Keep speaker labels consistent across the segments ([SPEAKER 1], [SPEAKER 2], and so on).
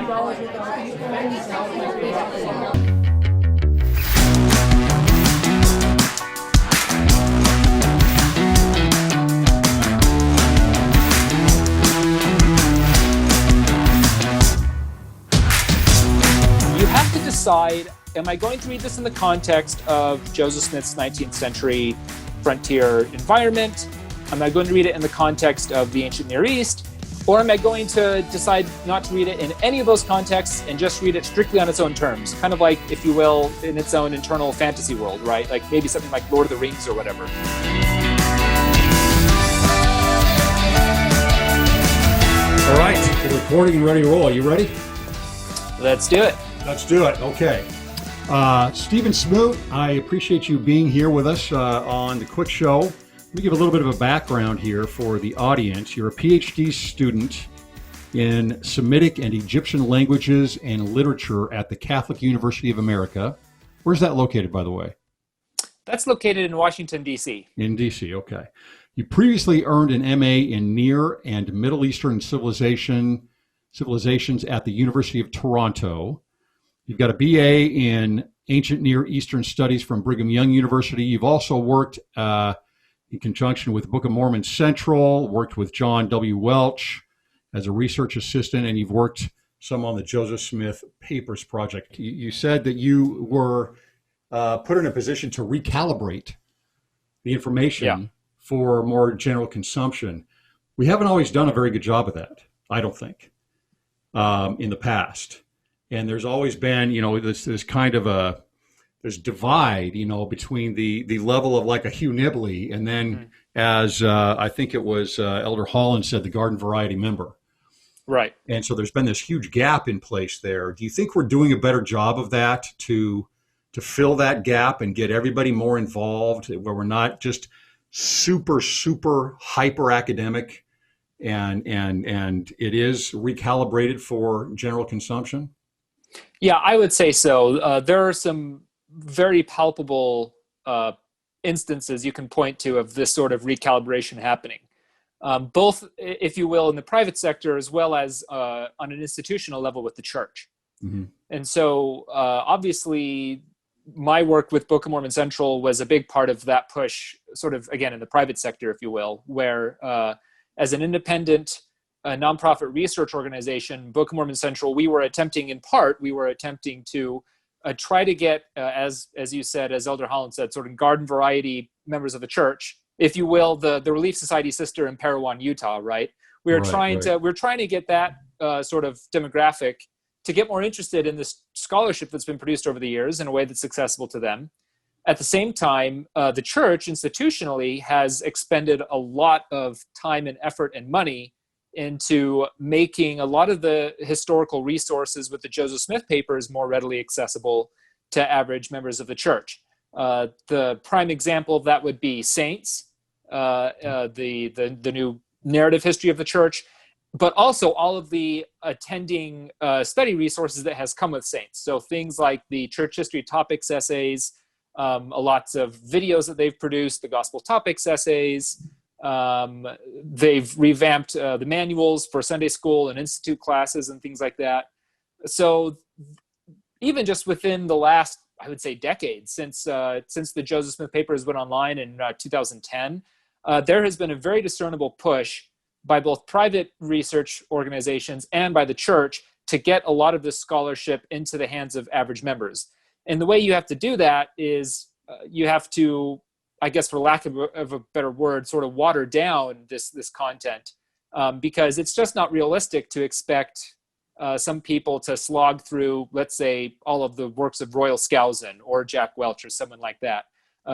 [SPEAKER 1] have to decide, am I going to read this in the context of Joseph Smith's 19th century frontier environment? Am I going to read it in the context of the ancient Near East? Or am I going to decide not to read it in any of those contexts and just read it strictly on its own terms? Kind of like, if you will, in its own internal fantasy world, right? Like maybe something like Lord of the Rings or whatever.
[SPEAKER 2] All right, we're recording and ready to roll. Are you ready?
[SPEAKER 1] Let's do it.
[SPEAKER 2] Let's do it. Okay. Stephen Smoot, I appreciate you being here with us on the Quick Show. Let me give a little bit of a background here for the audience. You're a PhD student in Semitic and Egyptian languages and literature at the Catholic University of America. Where's that located, by the way?
[SPEAKER 1] That's located in Washington, D.C.
[SPEAKER 2] In D.C., okay. You previously earned an MA in Near and Middle Eastern civilizations at the University of Toronto. You've got a BA in Ancient Near Eastern Studies from Brigham Young University. You've also worked in conjunction with Book of Mormon Central, worked with John W. Welch as a research assistant, and you've worked some on the Joseph Smith Papers Project. You said that you were put in a position to recalibrate the information for more general consumption. We haven't always done a very good job of that, I don't think, in the past. And there's always been, this kind of there's divide, between the level of like a Hugh Nibley and then as I think it was Elder Holland said, the garden variety member.
[SPEAKER 1] Right.
[SPEAKER 2] And so there's been this huge gap in place there. Do you think we're doing a better job of that to fill that gap and get everybody more involved, where we're not just super hyper academic and it is recalibrated for general consumption?
[SPEAKER 1] Yeah, I would say so. There are some very palpable instances you can point to of this sort of recalibration happening, both, if you will, in the private sector as well as on an institutional level with the church. Mm-hmm. And so obviously my work with Book of Mormon Central was a big part of that push, sort of, again, in the private sector, if you will, where as an independent nonprofit research organization, Book of Mormon Central, we were attempting to try to get, as you said, as Elder Holland said, sort of garden variety members of the church, if you will, the Relief Society sister in Parowan, Utah, right? We're trying to get that sort of demographic to get more interested in this scholarship that's been produced over the years in a way that's accessible to them. At the same time, the church institutionally has expended a lot of time and effort and money into making a lot of the historical resources with the Joseph Smith papers more readily accessible to average members of the church. The prime example of that would be Saints, the new narrative history of the church, but also all of the attending study resources that has come with Saints. So things like the church history topics essays, lots of videos that they've produced, the gospel topics essays. They've revamped the manuals for Sunday school and institute classes and things like that. So even just within the last, I would say, decade, since the Joseph Smith papers went online in 2010, there has been a very discernible push by both private research organizations and by the church to get a lot of this scholarship into the hands of average members. And the way you have to do that is you have to, I guess, for lack of a better word, sort of water down this content, because it's just not realistic to expect some people to slog through, let's say, all of the works of Royal Skousen or Jack Welch or someone like that.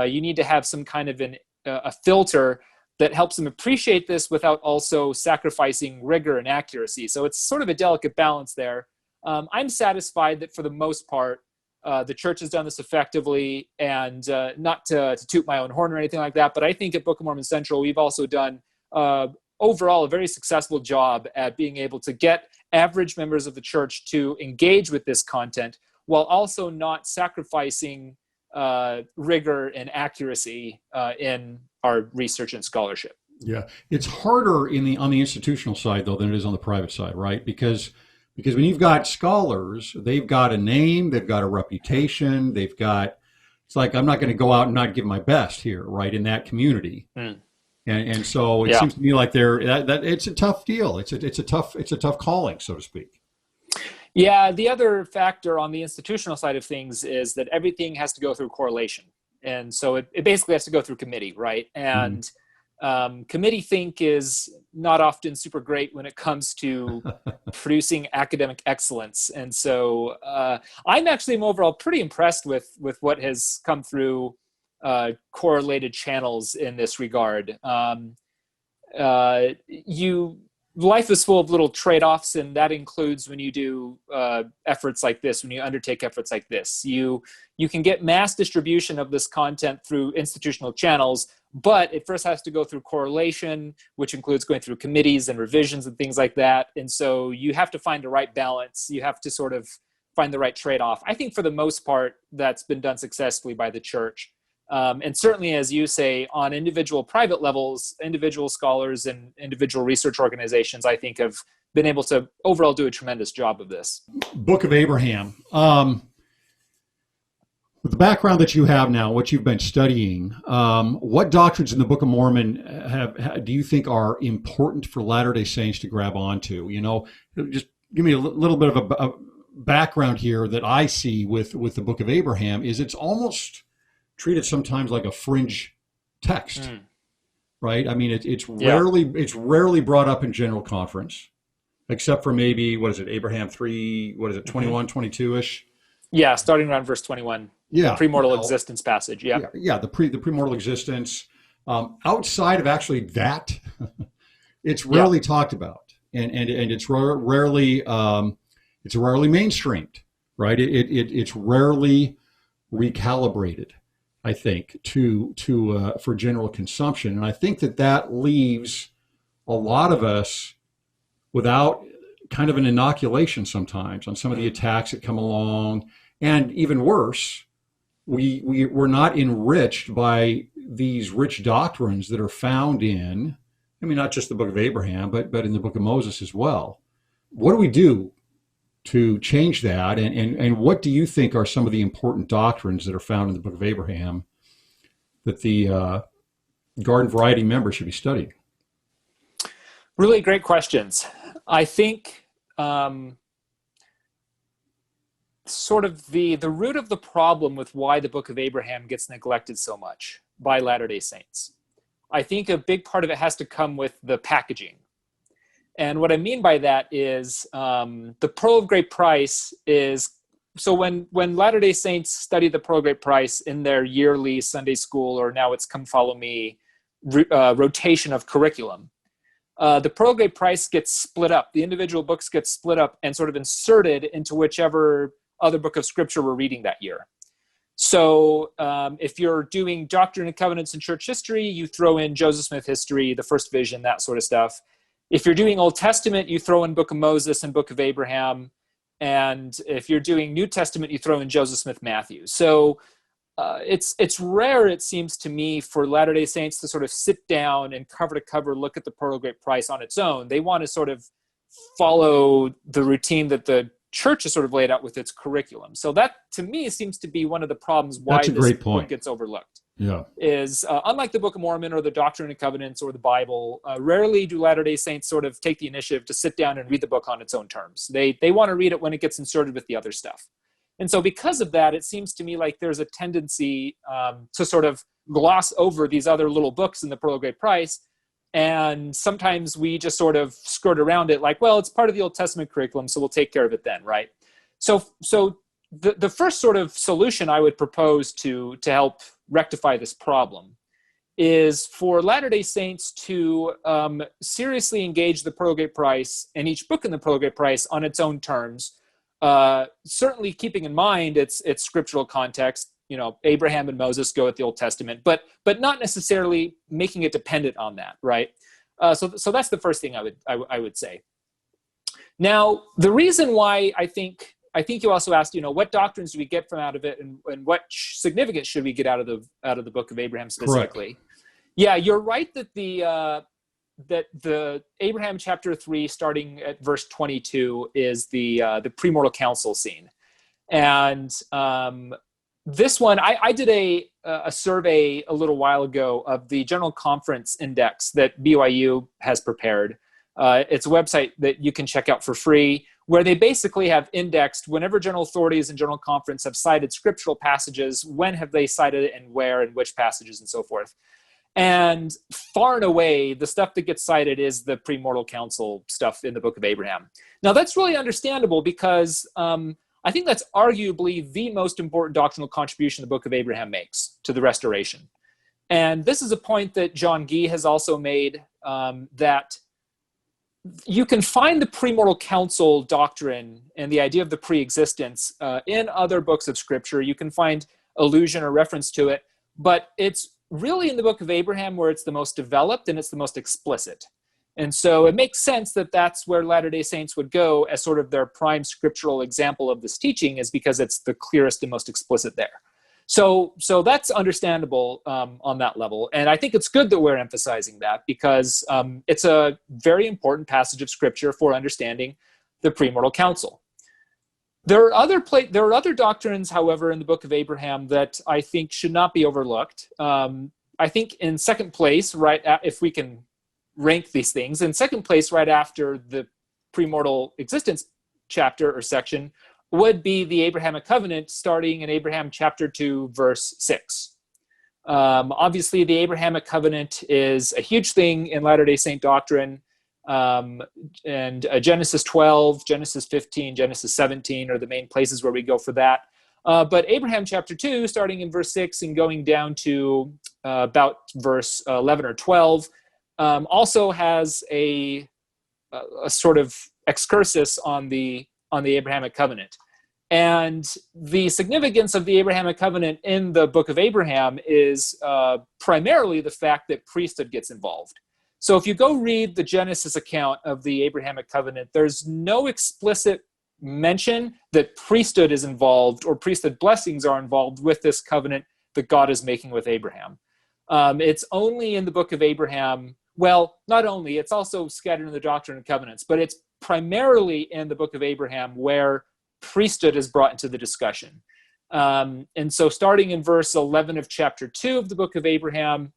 [SPEAKER 1] You need to have some kind of a filter that helps them appreciate this without also sacrificing rigor and accuracy. So it's sort of a delicate balance there. I'm satisfied that for the most part, the church has done this effectively, and not to toot my own horn or anything like that, but I think at Book of Mormon Central, we've also done overall a very successful job at being able to get average members of the church to engage with this content while also not sacrificing rigor and accuracy in our research and scholarship.
[SPEAKER 2] Yeah, it's harder on the institutional side though than it is on the private side, right? Because Because when you've got scholars, they've got a name, they've got a reputation, it's like, I'm not going to go out and not give my best here, right, in that community.
[SPEAKER 1] Mm.
[SPEAKER 2] And so it seems to me like that it's a tough deal. It's a tough calling, so to speak.
[SPEAKER 1] Yeah, the other factor on the institutional side of things is that everything has to go through correlation. And so it basically has to go through committee, right? And committee think is not often super great when it comes to producing academic excellence. And so I'm actually overall pretty impressed with what has come through correlated channels in this regard. Life is full of little trade-offs, and that includes when you do efforts like this, when you undertake efforts like this. You can get mass distribution of this content through institutional channels, but it first has to go through correlation, which includes going through committees and revisions and things like that. And so you have to find the right balance. You have to sort of find the right trade-off. I think for the most part, that's been done successfully by the church. And certainly, as you say, on individual private levels, individual scholars and individual research organizations, I think, have been able to overall do a tremendous job of this.
[SPEAKER 2] Book of Abraham. With the background that you have now, what you've been studying, what doctrines in the Book of Mormon do you think are important for Latter-day Saints to grab onto? You know, just give me a little bit of a background here that I see with the Book of Abraham is it's almost treated sometimes like a fringe text, right? I mean, it's rarely brought up in general conference, except for maybe, Abraham 3, 21, 22-ish?
[SPEAKER 1] Yeah, starting around verse 21.
[SPEAKER 2] Yeah.
[SPEAKER 1] The Premortal Existence passage,
[SPEAKER 2] Yeah, the Premortal Existence. Outside of actually that, it's rarely talked about, and it's rarely mainstreamed, right? It's rarely recalibrated, I think, for general consumption. And I think that leaves a lot of us without kind of an inoculation sometimes on some of the attacks that come along. And even worse, we're not enriched by these rich doctrines that are found in, I mean, not just the Book of Abraham, but in the Book of Moses as well. What do we do to change that? And what do you think are some of the important doctrines that are found in the Book of Abraham that the Garden Variety members should be studying?
[SPEAKER 1] Really great questions. I think sort of the root of the problem with why the Book of Abraham gets neglected so much by Latter-day Saints, I think a big part of it has to come with the packaging. And what I mean by that is the Pearl of Great Price is, so when Latter-day Saints study the Pearl of Great Price in their yearly Sunday school, or now it's Come Follow Me rotation of curriculum, the Pearl of Great Price gets split up. The individual books get split up and sort of inserted into whichever other book of scripture we're reading that year. So if you're doing Doctrine and Covenants and church history, you throw in Joseph Smith history, the first vision, that sort of stuff. If you're doing Old Testament, you throw in Book of Moses and Book of Abraham. And if you're doing New Testament, you throw in Joseph Smith Matthew. So it's rare, it seems to me, for Latter-day Saints to sort of sit down and cover to cover look at the Pearl of Great Price on its own. They want to sort of follow the routine that the church has sort of laid out with its curriculum. So that, to me, seems to be one of the problems why this book gets overlooked.
[SPEAKER 2] Yeah,
[SPEAKER 1] is unlike the Book of Mormon or the Doctrine and Covenants or the Bible, rarely do Latter-day Saints sort of take the initiative to sit down and read the book on its own terms. They want to read it when it gets inserted with the other stuff. And so because of that, it seems to me like there's a tendency to sort of gloss over these other little books in the Pearl of Great Price. And sometimes we just sort of skirt around it like, well, it's part of the Old Testament curriculum, so we'll take care of it then, right? So the first sort of solution I would propose to help rectify this problem is for Latter-day Saints to seriously engage the Pearl of Great Price and each book in the Pearl of Great Price on its own terms, certainly keeping in mind its scriptural context. You know, Abraham and Moses go with the Old Testament, but not necessarily making it dependent on that, right? So that's the first thing I would say. Now, the reason why I think you also asked, what doctrines do we get from out of it, and what significance should we get out of the Book of Abraham specifically? Correct. Yeah, you're right that the Abraham chapter 3, starting at verse 22, is the premortal council scene. And this one, I did a survey a little while ago of the General Conference Index that BYU has prepared. It's a website that you can check out for free, where they basically have indexed whenever general authorities and General Conference have cited scriptural passages, when have they cited it and where and which passages and so forth. And far and away, the stuff that gets cited is the premortal council stuff in the Book of Abraham. Now, that's really understandable because I think that's arguably the most important doctrinal contribution the Book of Abraham makes to the restoration. And this is a point that John Gee has also made, that you can find the premortal council doctrine and the idea of the pre-existence in other books of Scripture. You can find allusion or reference to it, but it's really in the Book of Abraham where it's the most developed and it's the most explicit. And so it makes sense that that's where Latter-day Saints would go as sort of their prime scriptural example of this teaching, is because it's the clearest and most explicit there. So that's understandable on that level. And I think it's good that we're emphasizing that, because it's a very important passage of Scripture for understanding the premortal council. There are other doctrines, however, in the Book of Abraham that I think should not be overlooked. I think in second place, if we can rank these things, in second place right after the Premortal Existence chapter or section would be the Abrahamic Covenant, starting in Abraham chapter 2, verse 6. Obviously, the Abrahamic Covenant is a huge thing in Latter-day Saint doctrine. And Genesis 12, Genesis 15, Genesis 17 are the main places where we go for that. But Abraham chapter 2, starting in verse 6 and going down to about verse 11 or 12, also has a sort of excursus on the Abrahamic Covenant. And the significance of the Abrahamic Covenant in the Book of Abraham is primarily the fact that priesthood gets involved. So if you go read the Genesis account of the Abrahamic Covenant, there's no explicit mention that priesthood is involved or priesthood blessings are involved with this covenant that God is making with Abraham. It's only in the Book of Abraham, well, not only, it's also scattered in the Doctrine and Covenants, but it's primarily in the Book of Abraham where priesthood is brought into the discussion. And so starting in verse 11 of chapter 2 of the Book of Abraham,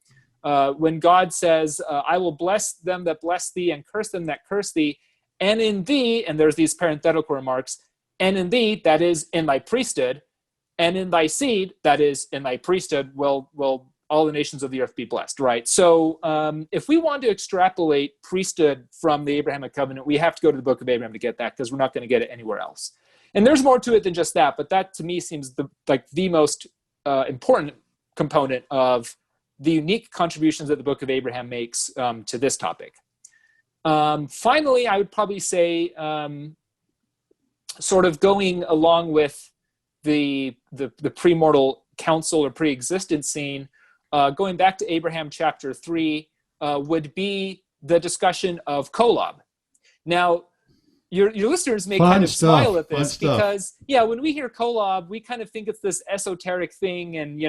[SPEAKER 1] when God says, I will bless them that bless thee and curse them that curse thee, and in thee, and there's these parenthetical remarks, and in thee, that is in thy priesthood, and in thy seed, that is in thy priesthood, will all the nations of the earth be blessed, right? So if we want to extrapolate priesthood from the Abrahamic Covenant, we have to go to the Book of Abraham to get that, because we're not going to get it anywhere else. And there's more to it than just that, but that to me seems the most important component of the unique contributions that the Book of Abraham makes to this topic. Finally, I would probably say, sort of going along with the premortal council or pre-existence scene, going back to Abraham chapter 3, would be the discussion of Kolob. Now, your listeners may kind of smile at this because, when we hear Kolob, we kind of think it's this esoteric thing, and,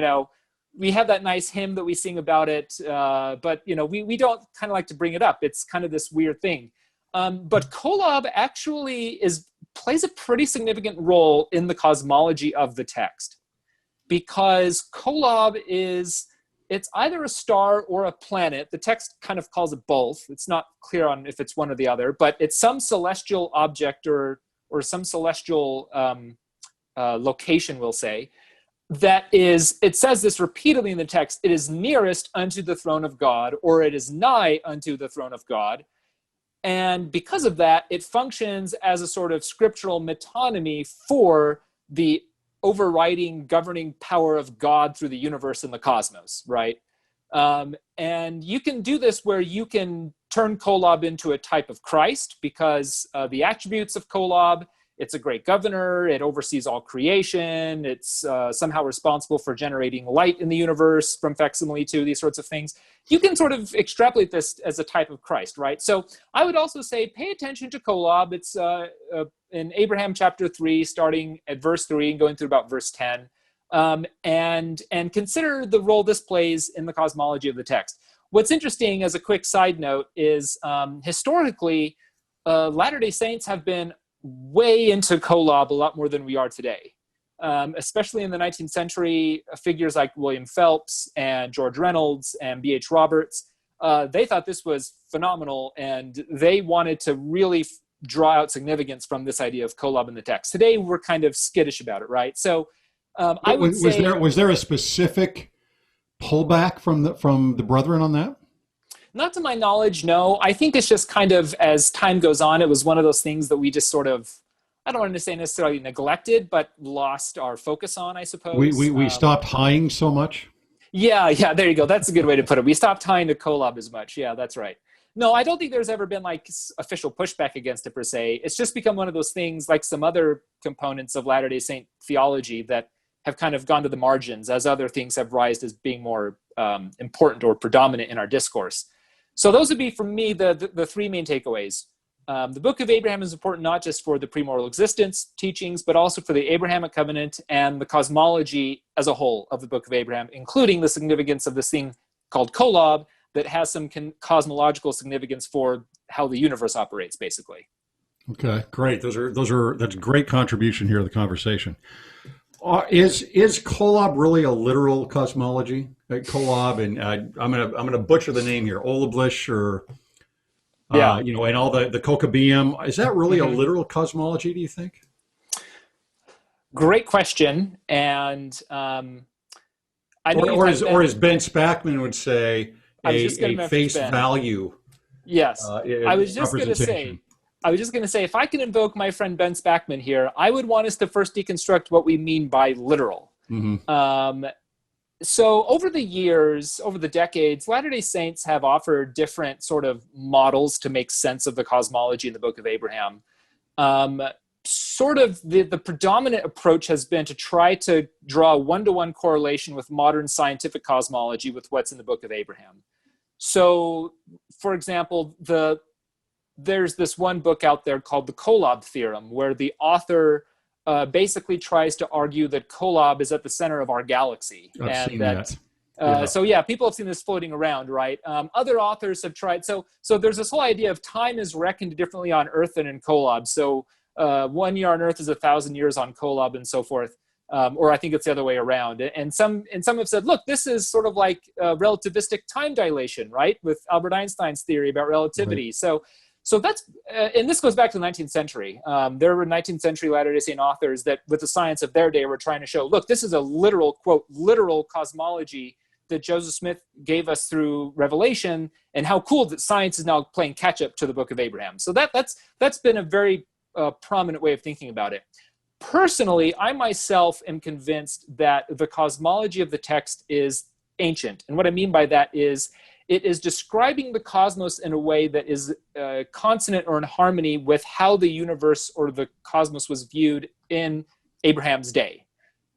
[SPEAKER 1] we have that nice hymn that we sing about it, but we don't kind of like to bring it up. It's kind of this weird thing. But Kolob actually plays a pretty significant role in the cosmology of the text, because Kolob it's either a star or a planet. The text kind of calls it both. It's not clear on if it's one or the other, but it's some celestial object or some celestial location, we'll say, it says this repeatedly in the text, it is nearest unto the throne of God, or it is nigh unto the throne of God. And because of that, it functions as a sort of scriptural metonymy for the overriding, governing power of God through the universe and the cosmos, right? And you can do this where you can turn Kolob into a type of Christ, because the attributes of Kolob, it's a great governor, it oversees all creation, it's somehow responsible for generating light in the universe from Facsimiles 2, these sorts of things. You can sort of extrapolate this as a type of Christ, right? So I would also say pay attention to Kolob. It's in Abraham chapter 3, starting at verse 3 and going through about verse 10, and consider the role this plays in the cosmology of the text. what's interesting as a quick side note is historically, Latter-day Saints have been way into Kolob a lot more than we are today. Especially in the 19th century, figures like William Phelps and George Reynolds and B.H. Roberts, they thought this was phenomenal, and they wanted to really draw out significance from this idea of Kolob in the text. Today, we're kind of skittish about it, right? So I would say...
[SPEAKER 2] Was there a specific pullback from the brethren on that?
[SPEAKER 1] Not to my knowledge, no. I think it's just kind of, as time goes on, it was one of those things that we just sort of, I don't want to say necessarily neglected, but lost our focus on, I suppose.
[SPEAKER 2] We stopped tying so much?
[SPEAKER 1] Yeah, there you go. That's a good way to put it. We stopped tying to Kolob as much. Yeah, that's right. No, I don't think there's ever been like official pushback against it per se. It's just become one of those things like some other components of Latter-day Saint theology that have kind of gone to the margins as other things have rised as being more important or predominant in our discourse. So those would be, for me, the three main takeaways. The Book of Abraham is important not just for the premortal existence teachings, but also for the Abrahamic covenant and the cosmology as a whole of the Book of Abraham, including the significance of this thing called Kolob that has some cosmological significance for how the universe operates, basically.
[SPEAKER 2] Okay, great. That's a great contribution here to the conversation. Is Kolob really a literal cosmology? Kolob, and I'm gonna butcher the name here, Olablish, or and all the Kokabeum. Is that really a literal cosmology, do you think?
[SPEAKER 1] Great question, and I know
[SPEAKER 2] or as Ben Spackman would say, a face value.
[SPEAKER 1] Yes, I was just going to say, if I can invoke my friend Ben Spackman here, I would want us to first deconstruct what we mean by literal. Mm-hmm. So over the years, over the decades, Latter-day Saints have offered different sort of models to make sense of the cosmology in the Book of Abraham. Sort of the predominant approach has been to try to draw a one-to-one correlation with modern scientific cosmology with what's in the Book of Abraham. So, for example, there's this one book out there called the Kolob Theorem, where the author basically tries to argue that Kolob is at the center of our galaxy.
[SPEAKER 2] I've seen that.
[SPEAKER 1] So yeah, people have seen this floating around, right? Other authors have tried. So there's this whole idea of time is reckoned differently on Earth than in Kolob. So 1 year on Earth is 1,000 years on Kolob, and so forth. Or I think it's the other way around. And some have said, look, this is sort of like relativistic time dilation, right? With Albert Einstein's theory about relativity. Right. So that's, and this goes back to the 19th century. There were 19th century Latter-day Saint authors that with the science of their day were trying to show, look, this is a literal, quote, literal cosmology that Joseph Smith gave us through Revelation, and how cool that science is now playing catch up to the Book of Abraham. So that's been a very prominent way of thinking about it. Personally, I myself am convinced that the cosmology of the text is ancient. And what I mean by that is it is describing the cosmos in a way that is consonant or in harmony with how the universe or the cosmos was viewed in Abraham's day.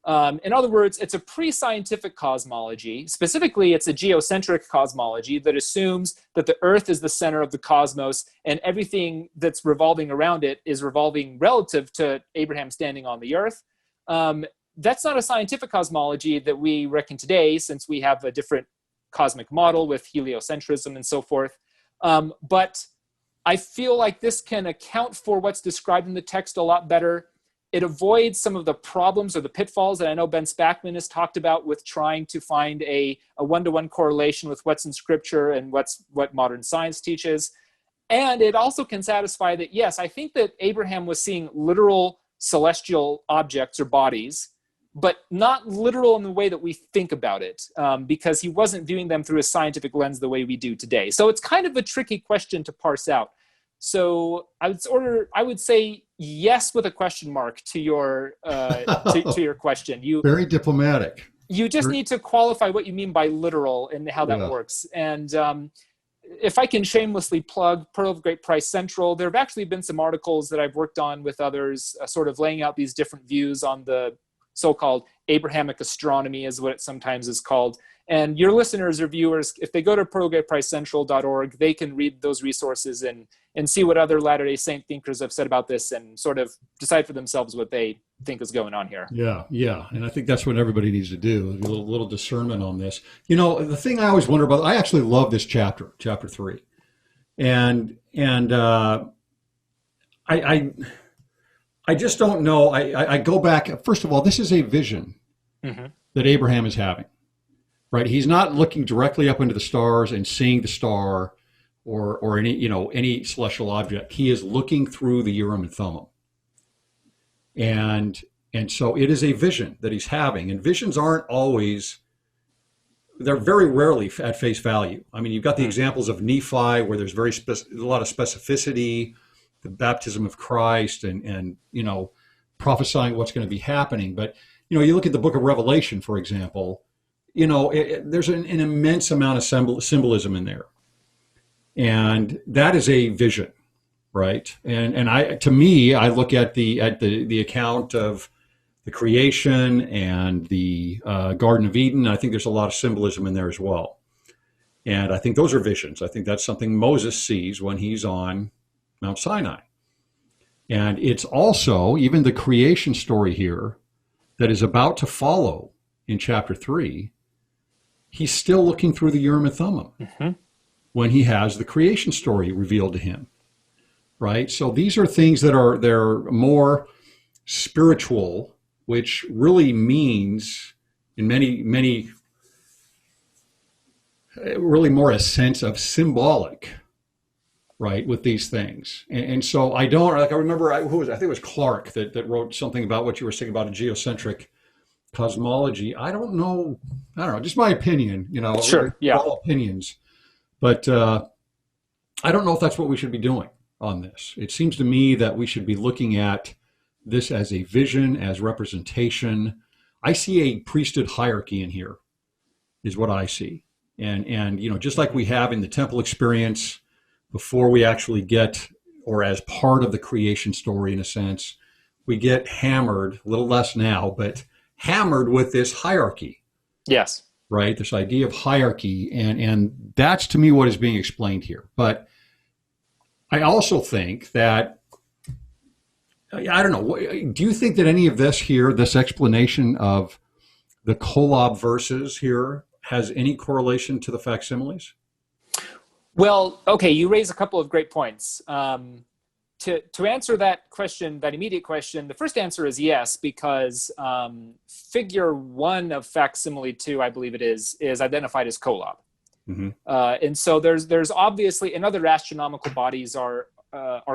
[SPEAKER 1] In other words, it's a pre-scientific cosmology. Specifically, it's a geocentric cosmology that assumes that the Earth is the center of the cosmos and everything that's revolving around it is revolving relative to Abraham standing on the Earth. That's not a scientific cosmology that we reckon today, since we have a different cosmic model with heliocentrism and so forth. But I feel like this can account for what's described in the text a lot better. It avoids some of the problems or the pitfalls that I know Ben Spackman has talked about with trying to find a one-to-one correlation with what's in Scripture and what modern science teaches. And it also can satisfy that, yes, I think that Abraham was seeing literal celestial objects or bodies, but not literal in the way that we think about it, because he wasn't viewing them through a scientific lens the way we do today. So it's kind of a tricky question to parse out. So I would say yes with a question mark to your to your question.
[SPEAKER 2] Very diplomatic.
[SPEAKER 1] You just need to qualify what you mean by literal and how that works. And if I can shamelessly plug Pearl of Great Price Central, there have actually been some articles that I've worked on with others, sort of laying out these different views on the so-called Abrahamic astronomy is what it sometimes is called. And your listeners or viewers, if they go to ProGayPriceCentral.org, they can read those resources and see what other Latter-day Saint thinkers have said about this and sort of decide for themselves what they think is going on here.
[SPEAKER 2] Yeah. And I think that's what everybody needs to do, a little discernment on this. You know, the thing I always wonder about, I actually love this chapter 3. And I just don't know. I go back. First of all, this is a vision that Abraham is having, right? He's not looking directly up into the stars and seeing the star or any celestial object. He is looking through the Urim and Thummim, and so it is a vision that he's having. And visions aren't always. They're very rarely at face value. I mean, you've got the examples of Nephi where there's a lot of specificity, the baptism of Christ and prophesying what's going to be happening. But, you look at the book of Revelation, for example, there's an immense amount of symbolism in there. And that is a vision, right? And to me, I look at the account of the creation and the Garden of Eden. I think there's a lot of symbolism in there as well. And I think those are visions. I think that's something Moses sees when he's on Mount Sinai. And it's also even the creation story here that is about to follow in chapter 3. He's still looking through the Urim and Thummim when he has the creation story revealed to him, right? So these are things they're more spiritual, which really means in many really more a sense of symbolic, right, with these things. And so I remember, I think it was Clark that wrote something about what you were saying about a geocentric cosmology. I don't know, just my opinion,
[SPEAKER 1] Sure, yeah.
[SPEAKER 2] All opinions. But I don't know if that's what we should be doing on this. It seems to me that we should be looking at this as a vision, as representation. I see a priesthood hierarchy in here, is what I see. And just like we have in the temple experience, before we actually get, or as part of the creation story in a sense, we get hammered, a little less now, but hammered with this hierarchy.
[SPEAKER 1] Yes.
[SPEAKER 2] Right? This idea of hierarchy. And that's to me what is being explained here. But I also think that, I don't know, do you think that any of this here, this explanation of the Kolob verses here, has any correlation to the Facsimiles?
[SPEAKER 1] Well, okay, you raise a couple of great points. To answer that question, that immediate question, the first answer is yes, because figure 1 of Facsimile 2, I believe it is identified as Kolob. And so there's obviously, and other astronomical bodies are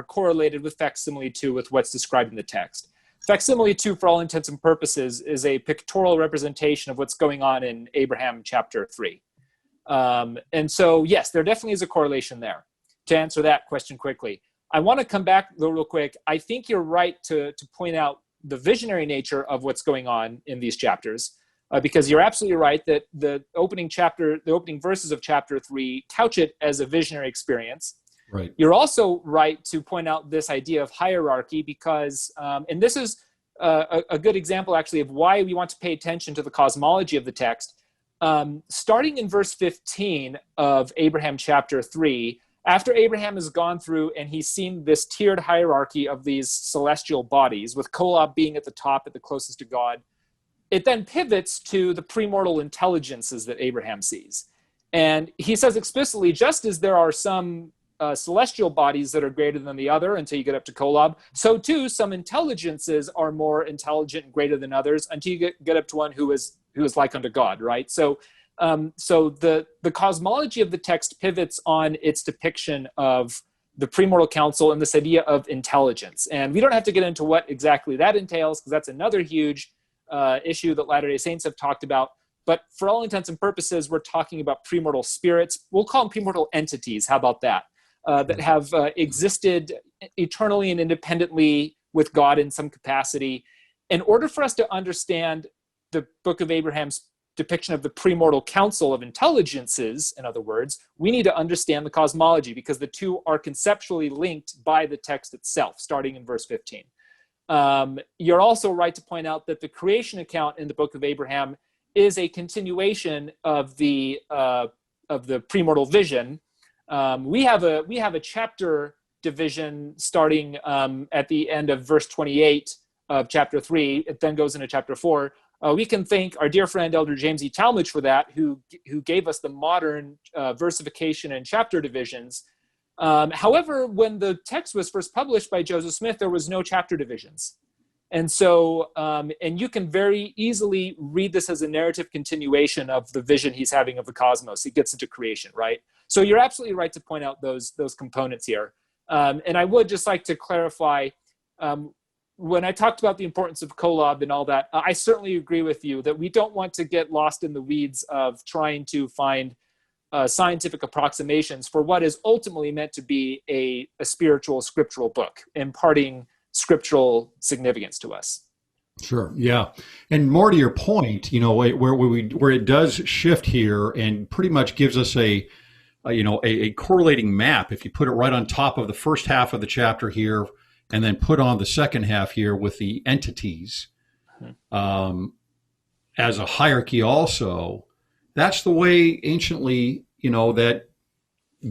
[SPEAKER 1] correlated with Facsimile 2 with what's described in the text. Facsimile 2, for all intents and purposes, is a pictorial representation of what's going on in Abraham chapter 3. And so, yes, there definitely is a correlation there. To answer that question quickly, I want to come back though real quick. I think you're right to point out the visionary nature of what's going on in these chapters, because you're absolutely right that the opening verses of chapter 3 couch it as a visionary experience.
[SPEAKER 2] Right.
[SPEAKER 1] You're also right to point out this idea of hierarchy because, and this is a good example actually of why we want to pay attention to the cosmology of the text. Starting in verse 15 of Abraham chapter 3, after Abraham has gone through and he's seen this tiered hierarchy of these celestial bodies, with Kolob being at the top, at the closest to God, it then pivots to the premortal intelligences that Abraham sees. And he says explicitly, just as there are some celestial bodies that are greater than the other until you get up to Kolob, so too some intelligences are more intelligent and greater than others until you get up to one who is like unto God, right? So the cosmology of the text pivots on its depiction of the premortal council and this idea of intelligence. And we don't have to get into what exactly that entails, because that's another huge issue that Latter-day Saints have talked about. But for all intents and purposes, we're talking about premortal spirits. We'll call them premortal entities. How about that? That have existed eternally and independently with God in some capacity. In order for us to understand the Book of Abraham's depiction of the premortal council of intelligences, in other words, we need to understand the cosmology, because the two are conceptually linked by the text itself, starting in verse 15. You're also right to point out that the creation account in the Book of Abraham is a continuation of the premortal vision. We have a chapter division starting at the end of verse 28 of chapter 3. It then goes into chapter 4. We can thank our dear friend Elder James E. Talmage for that, who gave us the modern versification and chapter divisions. However, when the text was first published by Joseph Smith, there was no chapter divisions. And so, and you can very easily read this as a narrative continuation of the vision he's having of the cosmos. He gets into creation, right? So you're absolutely right to point out those components here. And I would just like to clarify, when I talked about the importance of Kolob and all that, I certainly agree with you that we don't want to get lost in the weeds of trying to find scientific approximations for what is ultimately meant to be a spiritual scriptural book, imparting scriptural significance to us.
[SPEAKER 2] Sure. Yeah. And more to your point, where it does shift here and pretty much gives us a correlating map. If you put it right on top of the first half of the chapter here, and then put on the second half here with the entities as a hierarchy also, that's the way anciently, that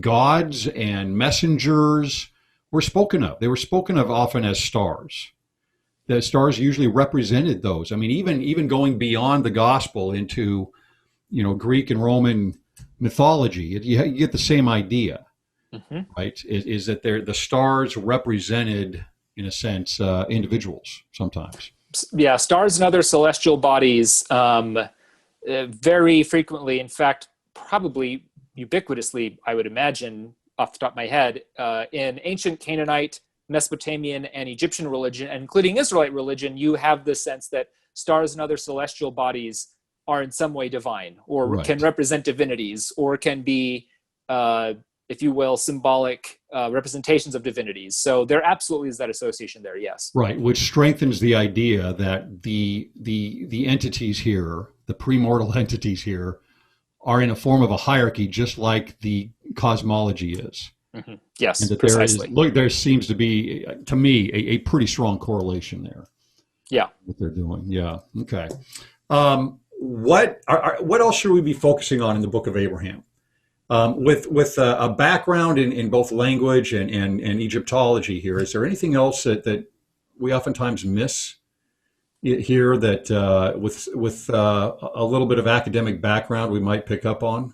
[SPEAKER 2] gods and messengers were spoken of. They were spoken of often as stars. The stars usually represented those. I mean, even going beyond the gospel into, Greek and Roman mythology, you get the same idea. Mm-hmm. Right? Is that the stars represented, in a sense, individuals sometimes.
[SPEAKER 1] Yeah, stars and other celestial bodies very frequently, in fact, probably ubiquitously, I would imagine, off the top of my head, in ancient Canaanite, Mesopotamian, and Egyptian religion, and including Israelite religion, you have the sense that stars and other celestial bodies are in some way divine, or can represent divinities, or can be if you will, symbolic representations of divinities. So there absolutely is that association there, yes.
[SPEAKER 2] Right, which strengthens the idea that the entities here, the premortal entities here, are in a form of a hierarchy, just like the cosmology is.
[SPEAKER 1] Mm-hmm. Yes,
[SPEAKER 2] and that
[SPEAKER 1] precisely.
[SPEAKER 2] There seems to be, to me, a pretty strong correlation there.
[SPEAKER 1] Yeah.
[SPEAKER 2] What they're doing, yeah. Okay. What else should we be focusing on in the Book of Abraham? With a background in both language and Egyptology here, is there anything else that we oftentimes miss here that with a little bit of academic background we might pick up on?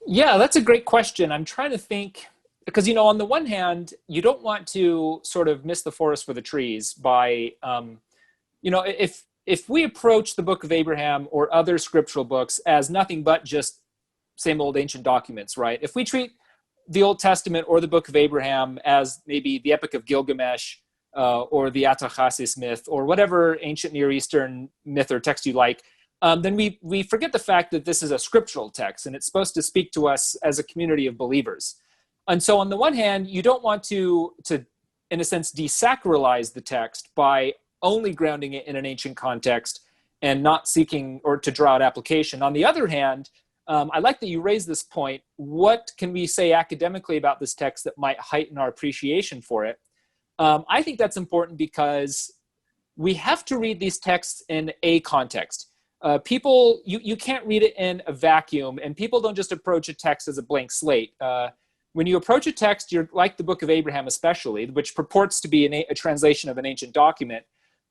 [SPEAKER 1] Yeah, that's a great question. I'm trying to think, because, on the one hand, you don't want to sort of miss the forest for the trees by, if we approach the Book of Abraham or other scriptural books as nothing but just same old ancient documents, right? If we treat the Old Testament or the Book of Abraham as maybe the Epic of Gilgamesh or the Atahasis myth or whatever ancient Near Eastern myth or text you like, then we forget the fact that this is a scriptural text and it's supposed to speak to us as a community of believers. And so on the one hand, you don't want to in a sense, desacralize the text by only grounding it in an ancient context and not seeking or to draw out application. On the other hand, I like that you raised this point. What can we say academically about this text that might heighten our appreciation for it? I think that's important because we have to read these texts in a context. People, you can't read it in a vacuum, and people don't just approach a text as a blank slate. When you approach a text, you're like the Book of Abraham especially, which purports to be a translation of an ancient document.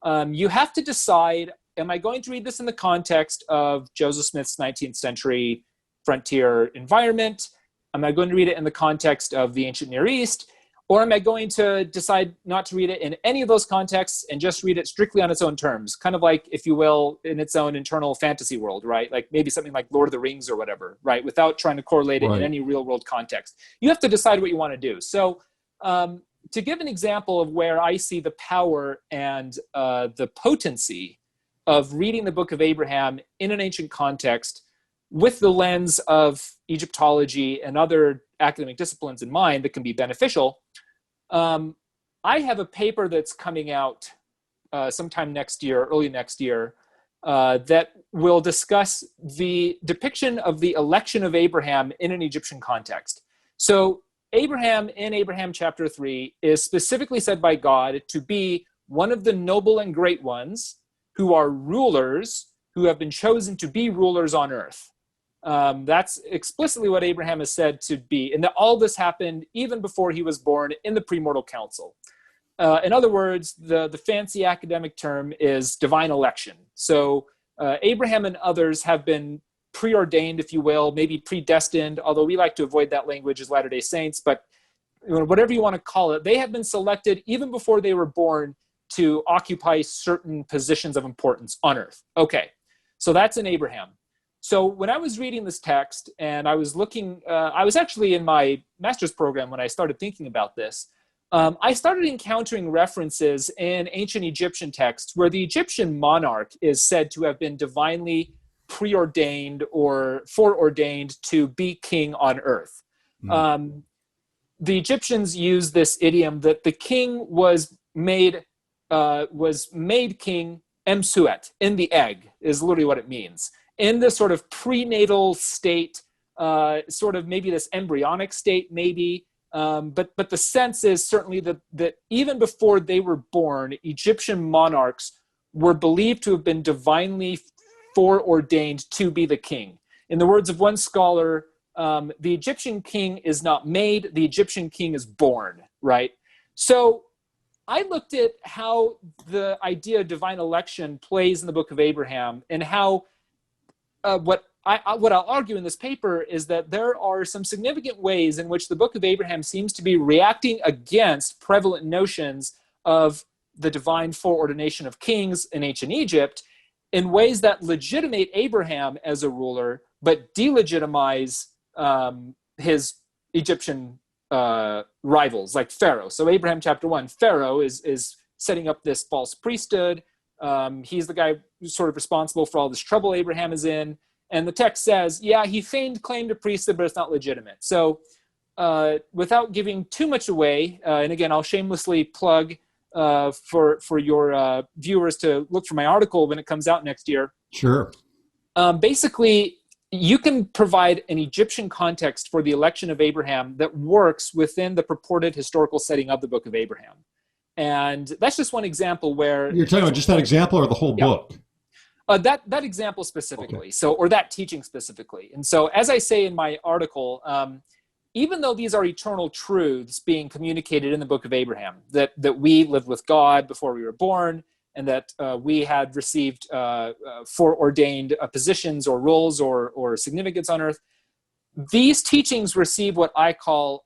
[SPEAKER 1] You have to decide, am I going to read this in the context of Joseph Smith's 19th century frontier environment? Am I going to read it in the context of the ancient Near East? Or am I going to decide not to read it in any of those contexts and just read it strictly on its own terms? Kind of like, if you will, in its own internal fantasy world, right? Like maybe something like Lord of the Rings or whatever, right? Without trying to correlate it in any real world context. You have to decide what you want to do. So to give an example of where I see the power and the potency of reading the Book of Abraham in an ancient context with the lens of Egyptology and other academic disciplines in mind that can be beneficial, I have a paper that's coming out sometime next year, early next year, that will discuss the depiction of the election of Abraham in an Egyptian context. So Abraham in Abraham chapter 3 is specifically said by God to be one of the noble and great ones who are rulers, who have been chosen to be rulers on earth. That's explicitly what Abraham is said to be. And that all this happened even before he was born in the premortal council. In other words, the fancy academic term is divine election. So Abraham and others have been preordained, if you will, maybe predestined, although we like to avoid that language as Latter-day Saints, but whatever you want to call it, they have been selected even before they were born to occupy certain positions of importance on earth. Okay, so that's in Abraham. So when I was reading this text and I was looking, I was actually in my master's program when I started thinking about this. I started encountering references in ancient Egyptian texts where the Egyptian monarch is said to have been divinely preordained or foreordained to be king on earth. The Egyptians use this idiom that the king was made king emsuet, in the egg, is literally what it means. In this sort of prenatal state, sort of maybe this embryonic state, maybe. But the sense is certainly that even before they were born, Egyptian monarchs were believed to have been divinely foreordained to be the king. In the words of one scholar, the Egyptian king is not made, the Egyptian king is born, right? So I looked at how the idea of divine election plays in the Book of Abraham, and how what I'll argue in this paper is that there are some significant ways in which the Book of Abraham seems to be reacting against prevalent notions of the divine foreordination of kings in ancient Egypt in ways that legitimate Abraham as a ruler, but delegitimize his Egyptian rivals, like Pharaoh. So Abraham chapter 1, Pharaoh is setting up this false priesthood. He's the guy who's sort of responsible for all this trouble Abraham is in. And the text says, yeah, he feigned claim to priesthood, but it's not legitimate. So without giving too much away, and again, I'll shamelessly plug for your viewers to look for my article when it comes out next year.
[SPEAKER 2] Sure.
[SPEAKER 1] Basically, you can provide an Egyptian context for the election of Abraham that works within the purported historical setting of the Book of Abraham. And that's just one example where...
[SPEAKER 2] You're talking about just that example or the whole book?
[SPEAKER 1] That example specifically, okay. So, or that teaching specifically. And so, as I say in my article, even though these are eternal truths being communicated in the Book of Abraham, that we lived with God before we were born, and that we had received foreordained positions or roles or significance on earth, these teachings receive what I call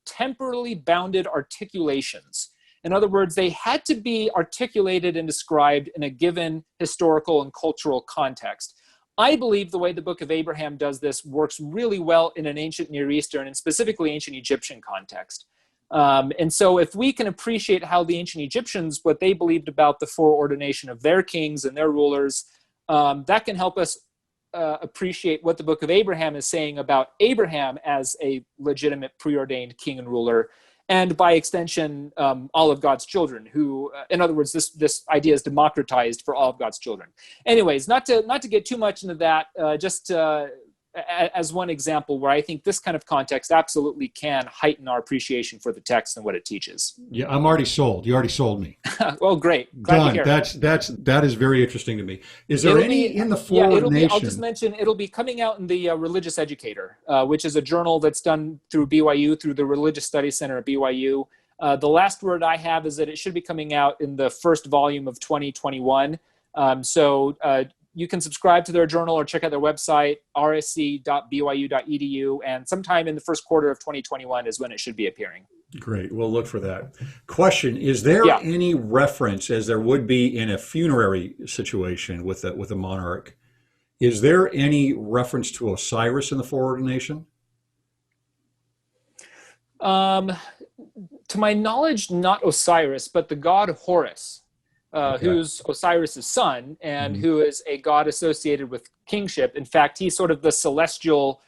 [SPEAKER 1] temporally bounded articulations. In other words, they had to be articulated and described in a given historical and cultural context. I believe the way the Book of Abraham does this works really well in an ancient Near Eastern and specifically ancient Egyptian context. And so if we can appreciate how the ancient Egyptians, what they believed about the foreordination of their kings and their rulers, that can help us appreciate what the Book of Abraham is saying about Abraham as a legitimate preordained king and ruler, and by extension, all of God's children, who, in other words, this idea is democratized for all of God's children. Anyways, not to get too much into that, just as one example where I think this kind of context absolutely can heighten our appreciation for the text and what it teaches.
[SPEAKER 2] Yeah, I'm already sold. You already sold me.
[SPEAKER 1] Well, great. Glad to hear.
[SPEAKER 2] That is very interesting to me. Is there in the foreordination?
[SPEAKER 1] I'll just mention it'll be coming out in the Religious Educator, which is a journal that's done through BYU, through the Religious Studies Center at BYU. The last word I have is that it should be coming out in the first volume of 2021. So you can subscribe to their journal or check out their website, rsc.byu.edu, and sometime in the first quarter of 2021 is when it should be appearing.
[SPEAKER 2] Great. We'll look for that. Question, is there any reference, as there would be in a funerary situation with a monarch, is there any reference to Osiris in the foreordination?
[SPEAKER 1] To my knowledge, not Osiris, but the god Horus. Who's Osiris's son and who is a god associated with kingship. In fact, he's sort of the celestial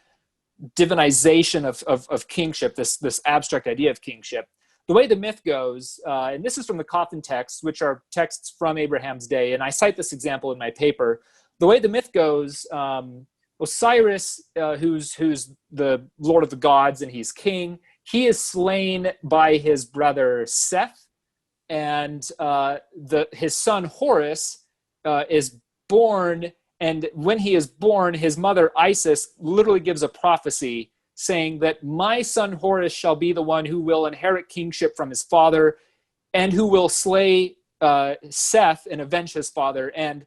[SPEAKER 1] divinization of kingship, this abstract idea of kingship. The way the myth goes, and this is from the coffin texts, which are texts from Abraham's day, and I cite this example in my paper. The way the myth goes, Osiris, who's the lord of the gods and he's king, he is slain by his brother Seth. and his son Horus is born. And when he is born, his mother Isis literally gives a prophecy saying that my son Horus shall be the one who will inherit kingship from his father, and who will slay Seth and avenge his father. And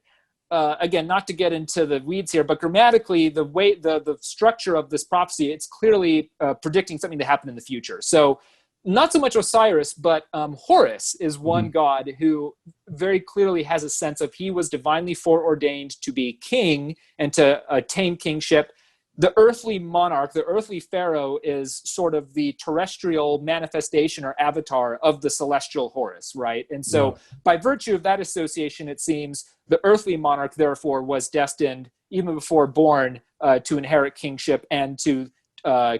[SPEAKER 1] again, not to get into the weeds here, but grammatically, the way the structure of this prophecy, it's clearly predicting something to happen in the future. So not so much Osiris, but Horus is one god who very clearly has a sense of he was divinely foreordained to be king and to attain kingship. The earthly monarch, the earthly pharaoh, is sort of the terrestrial manifestation or avatar of the celestial Horus, right? And so by virtue of that association, it seems the earthly monarch, therefore, was destined, even before born, to inherit kingship and to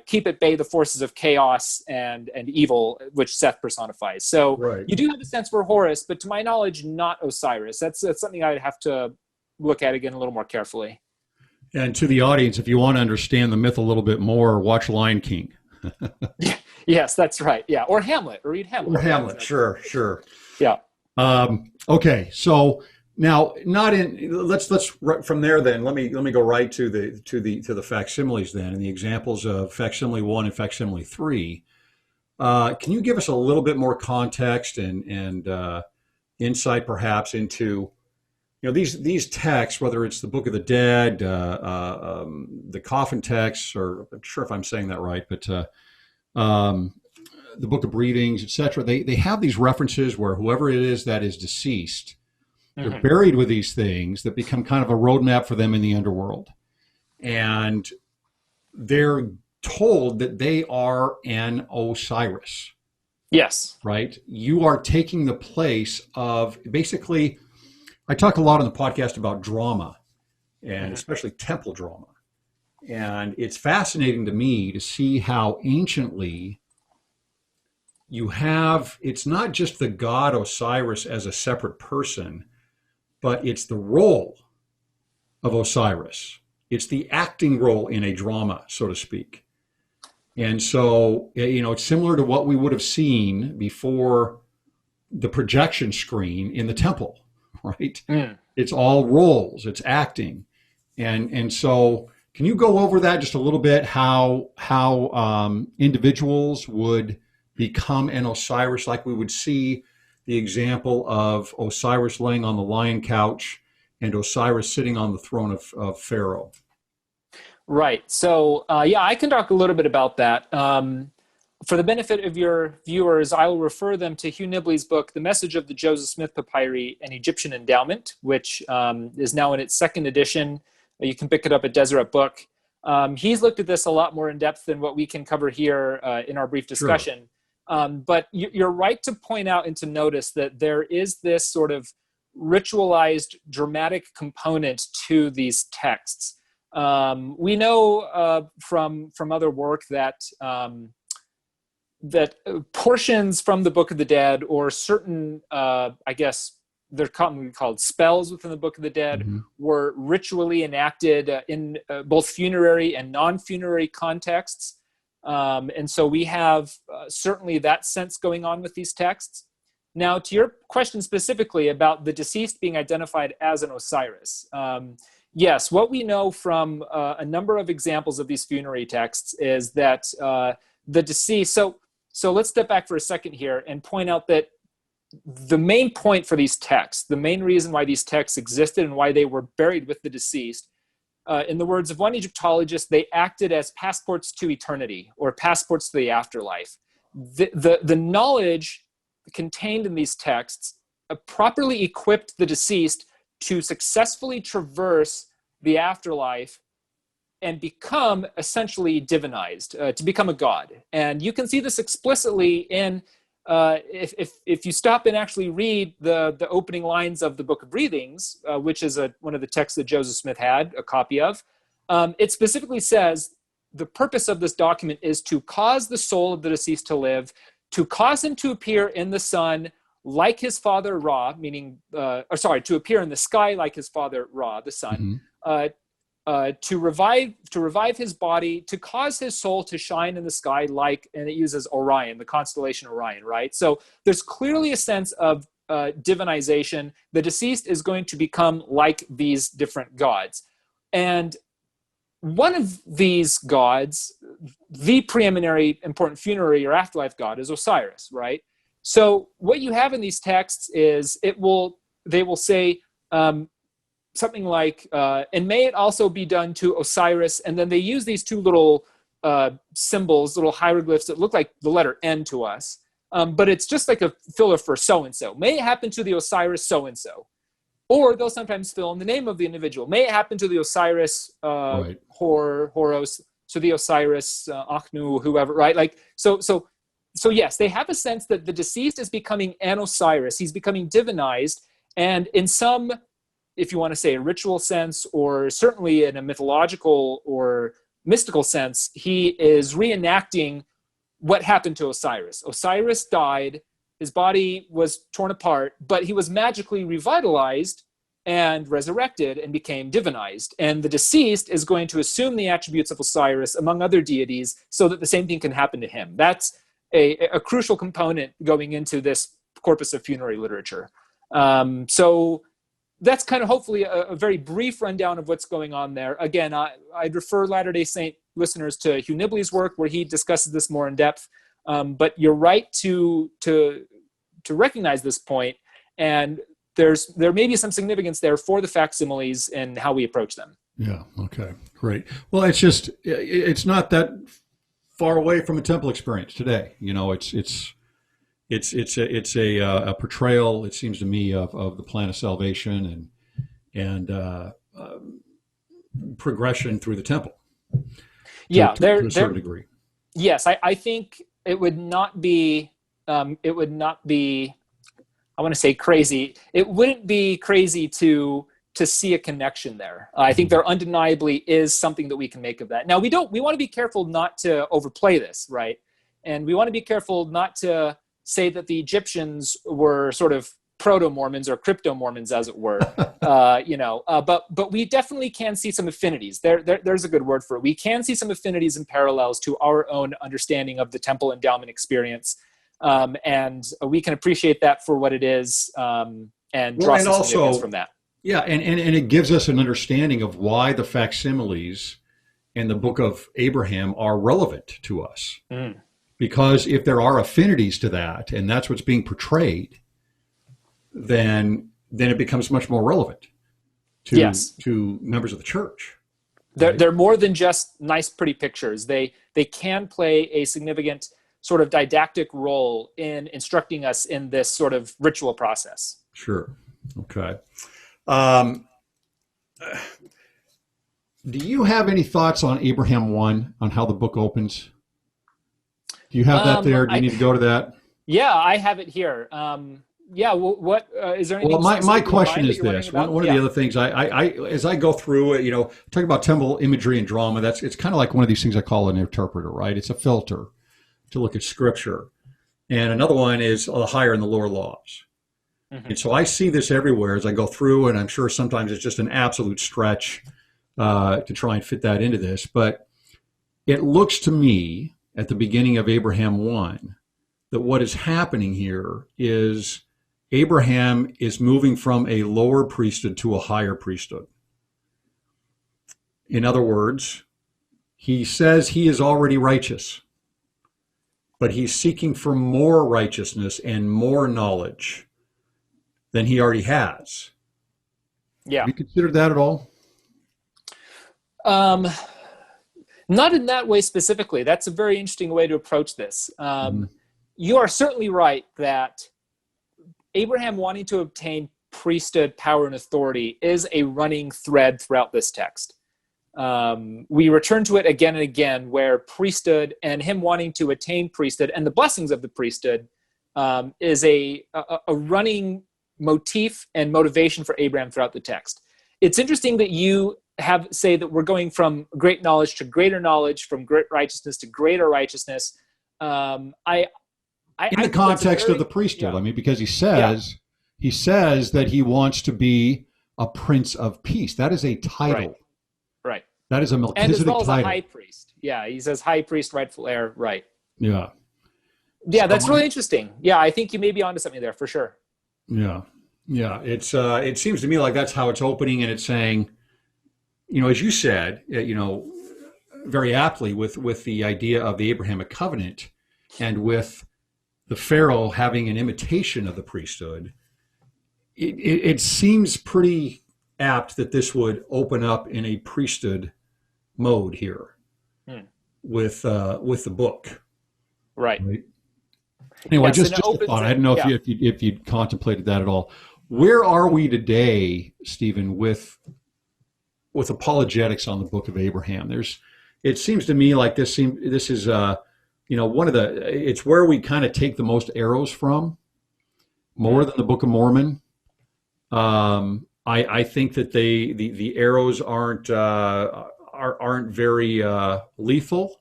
[SPEAKER 1] keep at bay the forces of chaos and evil, which Seth personifies. So you do have a sense for Horus, but to my knowledge, not Osiris. That's something I'd have to look at again a little more carefully.
[SPEAKER 2] And to the audience, if you want to understand the myth a little bit more, watch Lion King.
[SPEAKER 1] Yes, that's right. Yeah, or Hamlet, or read Hamlet.
[SPEAKER 2] Or Hamlet, sure.
[SPEAKER 1] Yeah.
[SPEAKER 2] Okay, so now let's from there then. Let me go right to the facsimiles then, and the examples of facsimile 1 and facsimile 3. Can you give us a little bit more context and insight, perhaps, into these texts, whether it's the Book of the Dead, the coffin texts, or I'm not sure if I'm saying that right, but the Book of Breathings, etc. They have these references where whoever it is that is deceased, they're buried with these things that become kind of a roadmap for them in the underworld, and they're told that they are an Osiris.
[SPEAKER 1] Yes.
[SPEAKER 2] Right. You are taking the place of basically. I talk a lot on the podcast about drama, and especially temple drama. And it's fascinating to me to see how anciently it's not just the god Osiris as a separate person, but it's the role of Osiris. It's the acting role in a drama, so to speak. And so, it's similar to what we would have seen before the projection screen in the temple. Right? It's all roles, it's acting. And so can you go over that just a little bit, how individuals would become an Osiris, like we would see the example of Osiris laying on the lion couch and Osiris sitting on the throne of Pharaoh?
[SPEAKER 1] Right. So, I can talk a little bit about that. For the benefit of your viewers, I will refer them to Hugh Nibley's book, The Message of the Joseph Smith Papyri, an Egyptian Endowment, which is now in its second edition. You can pick it up at Deseret Book. He's looked at this a lot more in depth than what we can cover here in our brief discussion. Sure. But you're right to point out and to notice that there is this sort of ritualized dramatic component to these texts. We know from other work that portions from the Book of the Dead, or certain, I guess they're commonly called spells within the Book of the Dead, were ritually enacted in both funerary and non-funerary contexts. And so we have certainly that sense going on with these texts. Now, to your question specifically about the deceased being identified as an Osiris, yes, what we know from a number of examples of these funerary texts is that the deceased, so let's step back for a second here and point out that the main point for these texts, the main reason why these texts existed and why they were buried with the deceased, in the words of one Egyptologist, they acted as passports to eternity, or passports to the afterlife. The knowledge contained in these texts properly equipped the deceased to successfully traverse the afterlife and become essentially divinized, to become a god. And you can see this explicitly in, if you stop and actually read the opening lines of the Book of Breathings, which is one of the texts that Joseph Smith had a copy of, it specifically says, the purpose of this document is to cause the soul of the deceased to live, to cause him to appear in the sun like his father Ra, to appear in the sky like his father Ra, the sun, to revive his body, to cause his soul to shine in the sky and it uses Orion, the constellation Orion, right? So there's clearly a sense of divinization. The deceased is going to become like these different gods. And one of these gods, the preeminent important funerary or afterlife god, is Osiris, right? So what you have in these texts is they will say something like, and may it also be done to Osiris, and then they use these two little symbols, little hieroglyphs that look like the letter N to us, but it's just like a filler for so-and-so. May it happen to the Osiris so-and-so. Or they'll sometimes fill in the name of the individual. May it happen to the Osiris
[SPEAKER 2] Right.
[SPEAKER 1] Horos, to the Osiris Achnu, whoever, right? Like, so yes, they have a sense that the deceased is becoming an Osiris. He's becoming divinized, and in some, if you want to say a ritual sense, or certainly in a mythological or mystical sense, he is reenacting what happened to Osiris. Osiris died, his body was torn apart, but he was magically revitalized and resurrected and became divinized. And the deceased is going to assume the attributes of Osiris among other deities so that the same thing can happen to him. That's a crucial component going into this corpus of funerary literature. So that's kind of hopefully a very brief rundown of what's going on there. Again, I'd refer Latter-day Saint listeners to Hugh Nibley's work where he discusses this more in depth. But you're right to recognize this point, and there may be some significance there for the facsimiles and how we approach them. Yeah.
[SPEAKER 2] Okay. Great. Well, it's not that far away from a temple experience today. You know, it's a portrayal, it seems to me, of the plan of salvation and progression through the temple.
[SPEAKER 1] Yeah,
[SPEAKER 2] to a certain degree.
[SPEAKER 1] Yes, I think it would not be. I want to say crazy. It wouldn't be crazy to see a connection there. I think there undeniably is something that we can make of that. Now we want to be careful not to overplay this, right? And we want to be careful not to say that the Egyptians were sort of proto-Mormons or crypto-Mormons, as it were. But we definitely can see some affinities. There's a good word for it. We can see some affinities and parallels to our own understanding of the temple endowment experience. And we can appreciate that for what it is, and draw some significance from that.
[SPEAKER 2] Yeah, and it gives us an understanding of why the facsimiles and the Book of Abraham are relevant to us. Mm. Because if there are affinities to that, and that's what's being portrayed, then it becomes much more relevant to members of the church. Right?
[SPEAKER 1] They're more than just nice, pretty pictures. They can play a significant sort of didactic role in instructing us in this sort of ritual process.
[SPEAKER 2] Sure. Okay. Do you have any thoughts on Abraham 1, on how the book opens? Do you have that there? Do you need to go to that?
[SPEAKER 1] Yeah, I have it here. What is there anything?
[SPEAKER 2] Well, my question is this. One of the other things I as I go through it, talking about temple imagery and drama, it's kind of like one of these things I call an interpreter, right? It's a filter to look at scripture. And another one is the higher and the lower laws. Mm-hmm. And so I see this everywhere as I go through, and I'm sure sometimes it's just an absolute stretch to try and fit that into this. But it looks to me at the beginning of Abraham 1 that what is happening here is Abraham is moving from a lower priesthood to a higher priesthood. In other words, he says he is already righteous, but he's seeking for more righteousness and more knowledge than he already has.
[SPEAKER 1] Yeah.
[SPEAKER 2] Have you considered that at all?
[SPEAKER 1] Not in that way specifically. That's a very interesting way to approach this. You are certainly right that Abraham wanting to obtain priesthood power and authority is a running thread throughout this text. We return to it again and again, where priesthood and him wanting to attain priesthood and the blessings of the priesthood is a running motif and motivation for Abraham throughout the text. It's interesting that you say that we're going from great knowledge to greater knowledge, from great righteousness to greater righteousness. In
[SPEAKER 2] the context of the priesthood, because he says that he wants to be a prince of peace. That is a title.
[SPEAKER 1] Right.
[SPEAKER 2] That is a
[SPEAKER 1] And as
[SPEAKER 2] Melchizedek
[SPEAKER 1] well as a high
[SPEAKER 2] title.
[SPEAKER 1] priest. Yeah, he says high priest, rightful heir, right.
[SPEAKER 2] Yeah.
[SPEAKER 1] Yeah,
[SPEAKER 2] So
[SPEAKER 1] that's really interesting. Yeah, I think you may be onto something there for sure.
[SPEAKER 2] yeah, yeah. It seems to me like that's how it's opening, and it's saying, as you said, very aptly with the idea of the Abrahamic covenant, and with the Pharaoh having an imitation of the priesthood. It seems pretty apt that this would open up in a priesthood mode here
[SPEAKER 1] Hmm.
[SPEAKER 2] with the book.
[SPEAKER 1] Right.
[SPEAKER 2] Right? Anyway,
[SPEAKER 1] Yes, and
[SPEAKER 2] just
[SPEAKER 1] it
[SPEAKER 2] a
[SPEAKER 1] opens
[SPEAKER 2] thought. I
[SPEAKER 1] it.
[SPEAKER 2] didn't know
[SPEAKER 1] Yeah.
[SPEAKER 2] if you'd contemplated that at all. Where are we today, Stephen, with apologetics on the Book of Abraham? It seems to me like this is one of it's where we kind of take the most arrows from, more than the Book of Mormon. I think that the arrows aren't very lethal.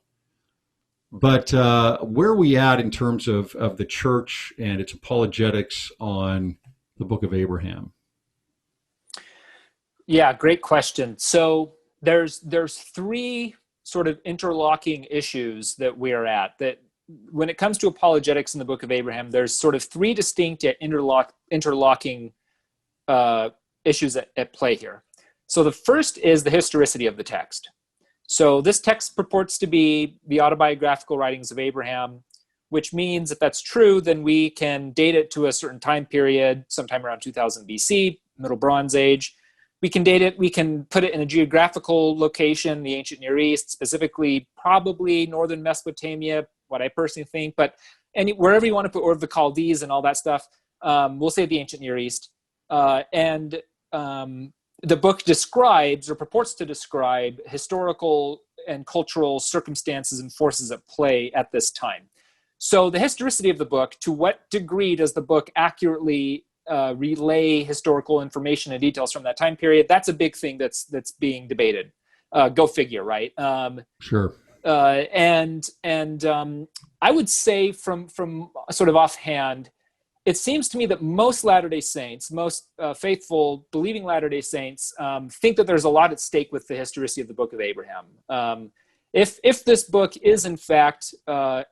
[SPEAKER 2] But where are we at in terms of the church and its apologetics on the Book of Abraham?
[SPEAKER 1] Yeah, great question. So there's three sort of interlocking issues that we're at. That when it comes to apologetics in the Book of Abraham, there's sort of three distinct yet interlocking issues at play here. So the first is the historicity of the text. So this text purports to be the autobiographical writings of Abraham, which means if that's true, then we can date it to a certain time period, sometime around 2000 BC, Middle Bronze Age. We can date it, we can put it in a geographical location, the ancient Near East, specifically probably northern Mesopotamia, what I personally think, but wherever you want to put, or the Chaldees and all that stuff, we'll say the ancient Near East. The book describes or purports to describe historical and cultural circumstances and forces at play at this time. So the historicity of the book, to what degree does the book accurately relay historical information and details from that time period? That's a big thing that's being debated. Go figure, right?
[SPEAKER 2] Sure.
[SPEAKER 1] I would say from sort of offhand, it seems to me that most Latter-day Saints, most faithful, believing Latter-day Saints, think that there's a lot at stake with the historicity of the Book of Abraham. If this book is in fact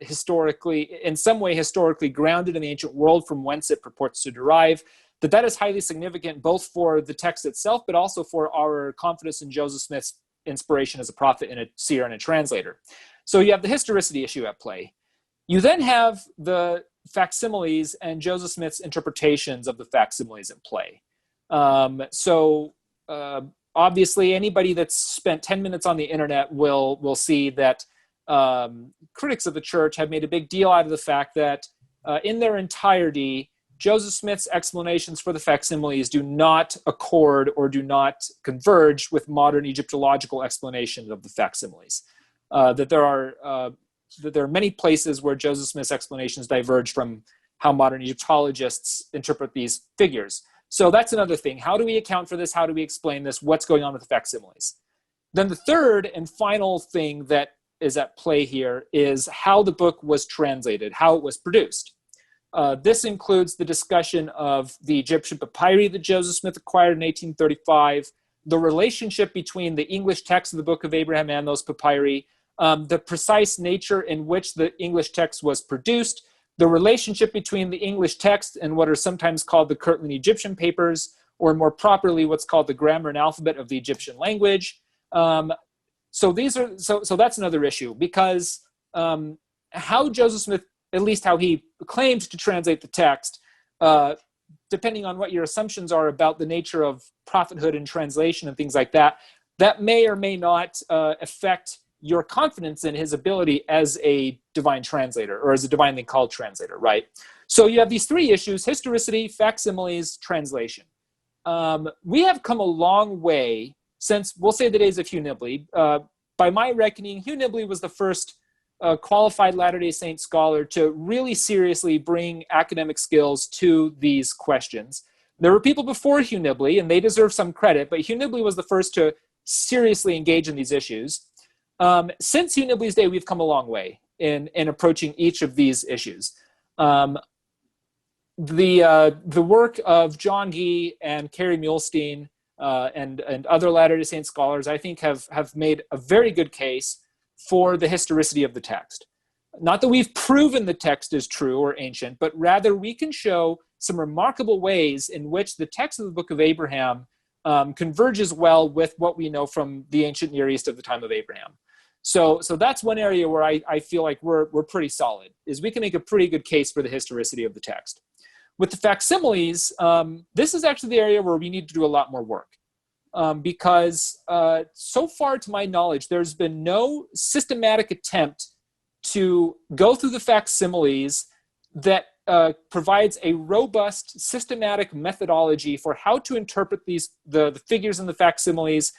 [SPEAKER 1] historically, in some way historically grounded in the ancient world from whence it purports to derive, that is highly significant both for the text itself, but also for our confidence in Joseph Smith's inspiration as a prophet and a seer and a translator. So you have the historicity issue at play. You then have the facsimiles and Joseph Smith's interpretations of the facsimiles at play. Obviously, anybody that's spent 10 minutes on the internet will see that critics of the church have made a big deal out of the fact that in their entirety, Joseph Smith's explanations for the facsimiles do not accord or do not converge with modern Egyptological explanations of the facsimiles. That there are many places where Joseph Smith's explanations diverge from how modern Egyptologists interpret these figures. So that's another thing. How do we account for this? How do we explain this? What's going on with the facsimiles? Then the third and final thing that is at play here is how the book was translated, how it was produced. This includes the discussion of the Egyptian papyri that Joseph Smith acquired in 1835, the relationship between the English text of the Book of Abraham and those papyri, the precise nature in which the English text was produced, the relationship between the English text and what are sometimes called the Kirtland Egyptian papers, or more properly, what's called the grammar and alphabet of the Egyptian language. So that's another issue, because how Joseph Smith, at least how he claimed to translate the text, depending on what your assumptions are about the nature of prophethood and translation and things like that, that may or may not affect your confidence in his ability as a divine translator or as a divinely called translator, right? So you have these three issues: historicity, facsimiles, translation. We have come a long way since, we'll say, the days of Hugh Nibley. By my reckoning, Hugh Nibley was the first qualified Latter-day Saint scholar to really seriously bring academic skills to these questions. There were people before Hugh Nibley, and they deserve some credit, but Hugh Nibley was the first to seriously engage in these issues. Since Hugh Nibley's day, we've come a long way in approaching each of these issues. The work of John Gee and Kerry Muhlestein and other Latter-day Saint scholars, I think, have made a very good case for the historicity of the text. Not that we've proven the text is true or ancient, but rather we can show some remarkable ways in which the text of the Book of Abraham converges well with what we know from the ancient Near East of the time of Abraham. So that's one area where I feel like we're pretty solid, is we can make a pretty good case for the historicity of the text. With the facsimiles, this is actually the area where we need to do a lot more work. Because so far, to my knowledge, there's been no systematic attempt to go through the facsimiles that provides a robust, systematic methodology for how to interpret the figures in the facsimiles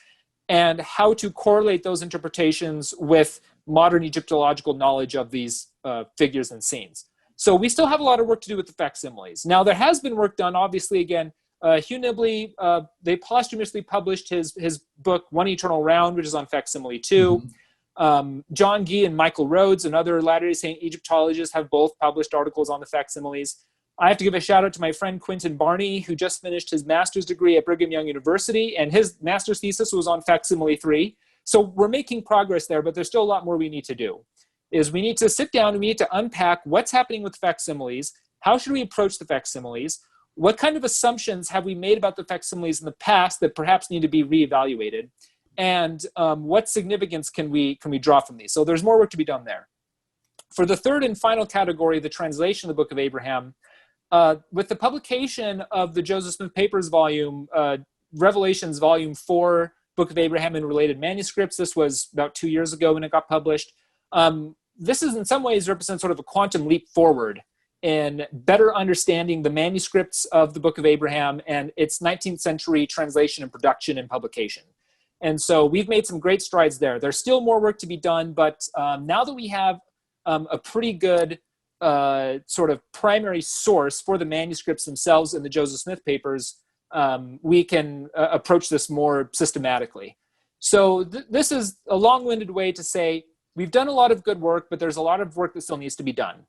[SPEAKER 1] and how to correlate those interpretations with modern Egyptological knowledge of these figures and scenes. So we still have a lot of work to do with the facsimiles. Now, there has been work done, obviously, again, Hugh Nibley, they posthumously published his book, One Eternal Round, which is on facsimile 2. Mm-hmm. John Gee and Michael Rhodes and other Latter-day Saint Egyptologists have both published articles on the facsimiles. I have to give a shout out to my friend Quentin Barney, who just finished his master's degree at Brigham Young University, and his master's thesis was on facsimile 3. So we're making progress there, but there's still a lot more we need to do. We need to sit down and we need to unpack what's happening with facsimiles, how should we approach the facsimiles, what kind of assumptions have we made about the facsimiles in the past that perhaps need to be reevaluated, and what significance can we draw from these? So there's more work to be done there. For the third and final category, the translation of the Book of Abraham, with the publication of the Joseph Smith Papers volume, Revelations Volume 4, Book of Abraham and Related Manuscripts, this was about 2 years ago when it got published. This is in some ways represents sort of a quantum leap forward in better understanding the manuscripts of the Book of Abraham and its 19th century translation and production and publication. And so we've made some great strides there. There's still more work to be done, but now that we have a pretty good sort of primary source for the manuscripts themselves in the Joseph Smith papers, we can approach this more systematically. So this is a long-winded way to say we've done a lot of good work, but there's a lot of work that still needs to be done.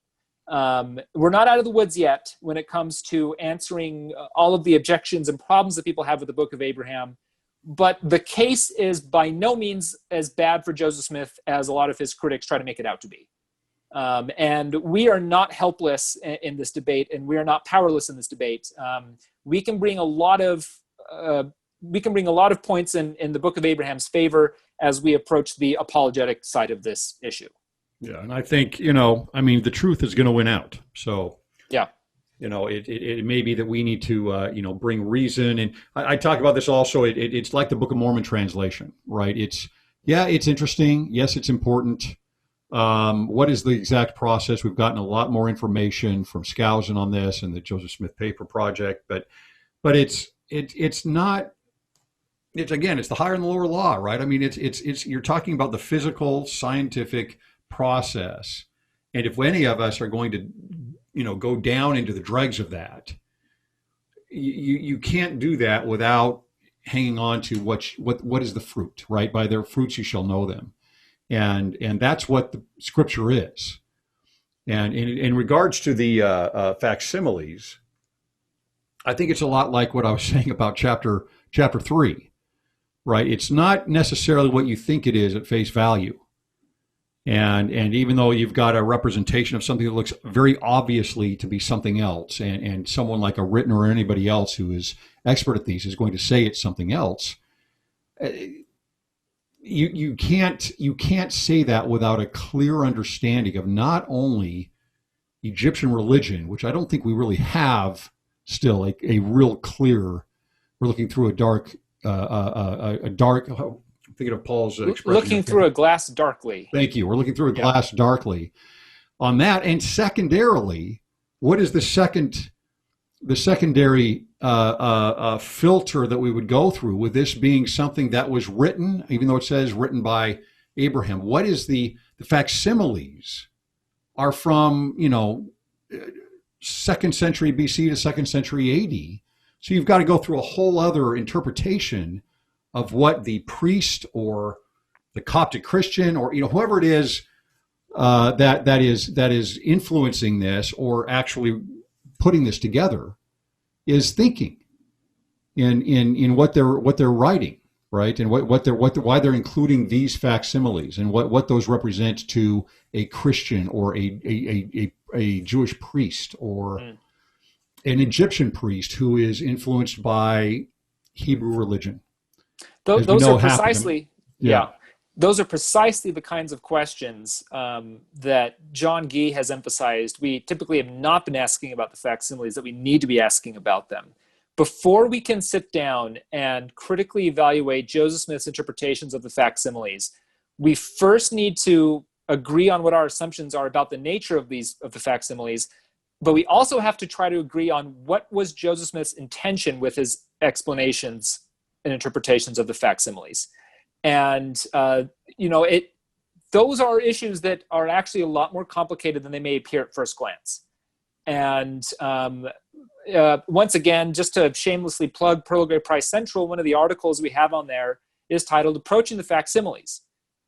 [SPEAKER 1] We're not out of the woods yet when it comes to answering all of the objections and problems that people have with the Book of Abraham, but the case is by no means as bad for Joseph Smith as a lot of his critics try to make it out to be. And we are not helpless in this debate, and we are not powerless in this debate. We can bring a lot of points in the Book of Abraham's favor as we approach the apologetic side of this issue.
[SPEAKER 2] Yeah, and I think, the truth is going to win out. So,
[SPEAKER 1] yeah,
[SPEAKER 2] it may be that we need to, bring reason. And I talk about this also. It's like the Book of Mormon translation, right? It's interesting. Yes, it's important. What is the exact process? We've gotten a lot more information from Skousen on this and the Joseph Smith Paper Project, but it's not. It's the higher and the lower law, right? I mean, it's you're talking about the physical, scientific process, and if any of us are going to, go down into the dregs of that, you can't do that without hanging on to what is the fruit, right? By their fruits you shall know them, and that's what the Scripture is. And in regards to the facsimiles, I think it's a lot like what I was saying about chapter 3. Right, it's not necessarily what you think it is at face value, and even though you've got a representation of something that looks very obviously to be something else, and someone like a Rittner or anybody else who is expert at these is going to say it's something else, you can't say that without a clear understanding of not only Egyptian religion, which I don't think we really have still a real clear. We're looking through a dark. I'm thinking of Paul's expression.
[SPEAKER 1] Looking through a glass darkly.
[SPEAKER 2] Thank you. We're looking through a glass darkly on that. And secondarily, what is the secondary filter that we would go through with this being something that was written, even though it says written by Abraham? What is the facsimiles are from, 2nd century BC to 2nd century AD. So you've got to go through a whole other interpretation of what the priest or the Coptic Christian or whoever it is that is influencing this or actually putting this together is thinking. in what they're writing, right? And why they're including these facsimiles and what those represent to a Christian or a Jewish priest or an Egyptian priest who is influenced by Hebrew religion.
[SPEAKER 1] Those are precisely, those are precisely the kinds of questions that John Gee has emphasized. We typically have not been asking about the facsimiles, that we need to be asking about them. Before we can sit down and critically evaluate Joseph Smith's interpretations of the facsimiles, we first need to agree on what our assumptions are about the nature of the facsimiles, but we also have to try to agree on what was Joseph Smith's intention with his explanations and interpretations of the facsimiles. And, those are issues that are actually a lot more complicated than they may appear at first glance. And once again, just to shamelessly plug Pearl Grey Price Central, one of the articles we have on there is titled Approaching the Facsimiles,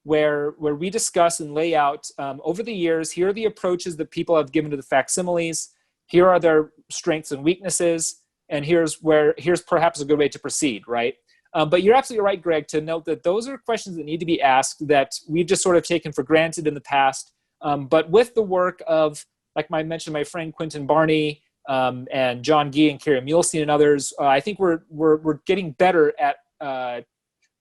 [SPEAKER 1] where we discuss and lay out over the years, here are the approaches that people have given to the facsimiles, here are their strengths and weaknesses, and here's perhaps a good way to proceed, right? But you're absolutely right, Greg, to note that those are questions that need to be asked that we've just sort of taken for granted in the past. But with the work of, like I mentioned, my friend Quentin Barney and John Gee and Kerry Mulestein and others, I think we're getting better at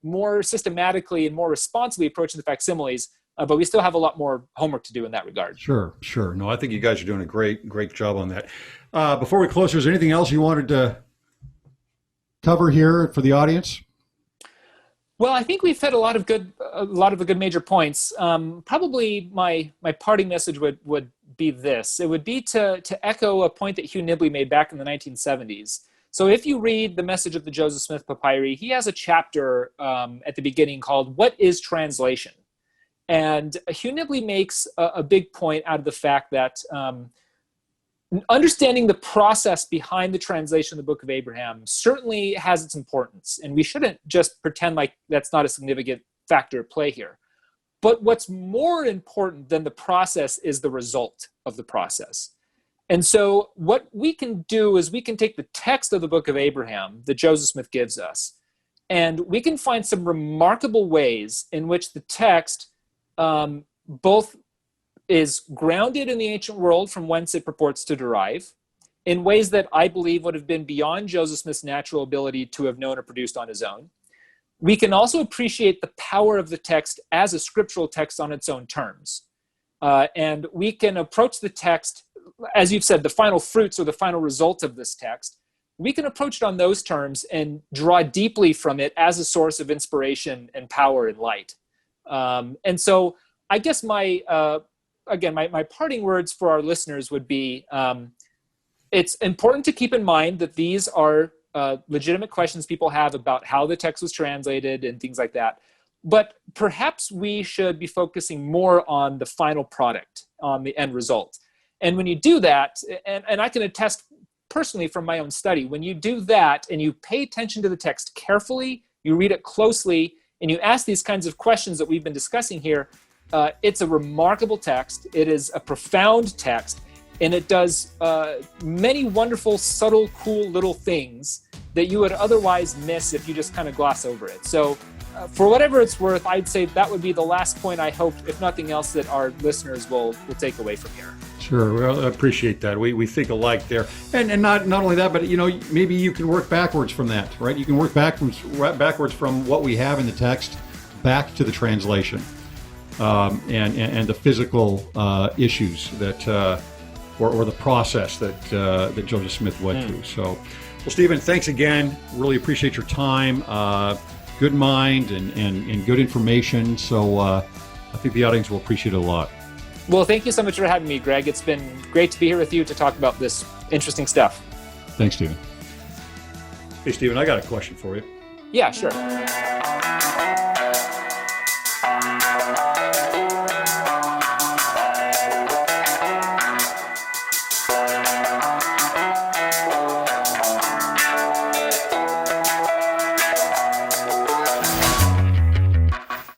[SPEAKER 1] more systematically and more responsibly approaching the facsimiles. But we still have a lot more homework to do in that regard.
[SPEAKER 2] Sure. No, I think you guys are doing a great job on that. Before we close, is there anything else you wanted to cover here for the audience?
[SPEAKER 1] Well, I think we've hit a lot of the good major points. Probably my parting message would be this. It would be to echo a point that Hugh Nibley made back in the 1970s. So if you read the Message of the Joseph Smith Papyri, he has a chapter at the beginning called What is Translation? And Hugh Nibley makes a big point out of the fact that understanding the process behind the translation of the Book of Abraham certainly has its importance, and we shouldn't just pretend like that's not a significant factor at play here. But what's more important than the process is the result of the process. And so what we can do is we can take the text of the Book of Abraham that Joseph Smith gives us, and we can find some remarkable ways in which the text both is grounded in the ancient world from whence it purports to derive, in ways that I believe would have been beyond Joseph Smith's natural ability to have known or produced on his own. We can also appreciate the power of the text as a scriptural text on its own terms. And we can approach the text, as you've said, the final fruits or the final result of this text. We can approach it on those terms and draw deeply from it as a source of inspiration and power and light. And so I guess my parting words for our listeners would be, it's important to keep in mind that these are legitimate questions people have about how the text was translated and things like that. But perhaps we should be focusing more on the final product, on the end result. And when you do that, and I can attest personally from my own study, when you do that and you pay attention to the text carefully, you read it closely, and you ask these kinds of questions that we've been discussing here, it's a remarkable text. It is a profound text, and it does many wonderful, subtle, cool little things that you would otherwise miss if you just kind of gloss over it. So for whatever it's worth, I'd say that would be the last point I hope, if nothing else, that our listeners will take away from here. Sure.
[SPEAKER 2] Well, I appreciate that. We think alike there. And not only that, but maybe you can work backwards from that, right? You can work backwards from what we have in the text back to the translation. And the physical issues that, or the process that Joseph Smith went through. So, well, Stephen, thanks again. Really appreciate your time. Good mind and good information. So I think the audience will appreciate it a lot.
[SPEAKER 1] Well, thank you so much for having me, Greg. It's been great to be here with you to talk about this interesting stuff.
[SPEAKER 2] Thanks, Stephen. Hey, Stephen, I got a question for you.
[SPEAKER 1] Yeah, sure.